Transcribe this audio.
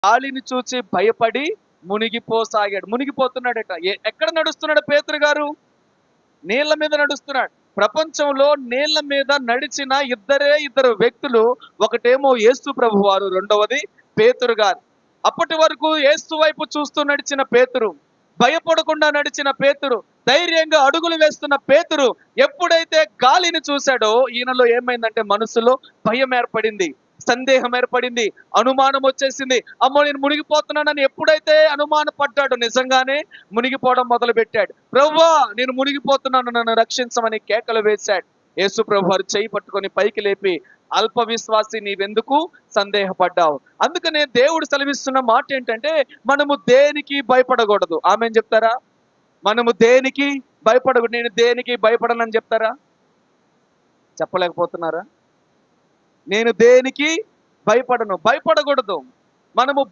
గాలిని చూచి భయపడి మునిగిపోసాగాడు. మునిగిపోతున్నాడట. ఎక్కడ నడుస్తున్నాడు పేతురు గారు? నీళ్ల మీద నడుస్తున్నాడు. ప్రపంచంలో నీళ్ల మీద నడిచిన ఇద్దరు వ్యక్తులు, ఒకటేమో యేసు ప్రభువారు, రెండవది పేతురు గారు. అప్పటి వరకు యేసు వైపు చూస్తూ నడిచిన పేతురు, భయపడకుండా నడిచిన పేతురు, ధైర్యంగా అడుగులు వేస్తున్న పేతురు ఎప్పుడైతే గాలిని చూశాడో ఈయనలో ఏమైందంటే మనసులో భయం ఏర్పడింది, సందేహం ఏర్పడింది, అనుమానం వచ్చేసింది. అమ్మో నేను మునిగిపోతున్నానని ఎప్పుడైతే అనుమాన పడ్డాడో నిజంగానే మునిగిపోవడం మొదలు పెట్టాడు. ప్రభువా నేను మునిగిపోతున్నాను, నన్ను రక్షించమని కేకలు వేశాడు. యేసు ప్రభు వారు చేయి పట్టుకొని పైకి లేపి, అల్ప విశ్వాసి నీవెందుకు సందేహపడ్డావు? అందుకనే దేవుడు సెలవిస్తున్న మాట ఏంటంటే మనము దేనికి భయపడకూడదు. ఆమేన్ చెప్తారా? మనము దేనికి భయపడకూడదు. నేను దేనికి భయపడనని చెప్తారా? చెప్పలేకపోతున్నారా? నేను దేనికి భయపడను, భయపడకూడదు. మనము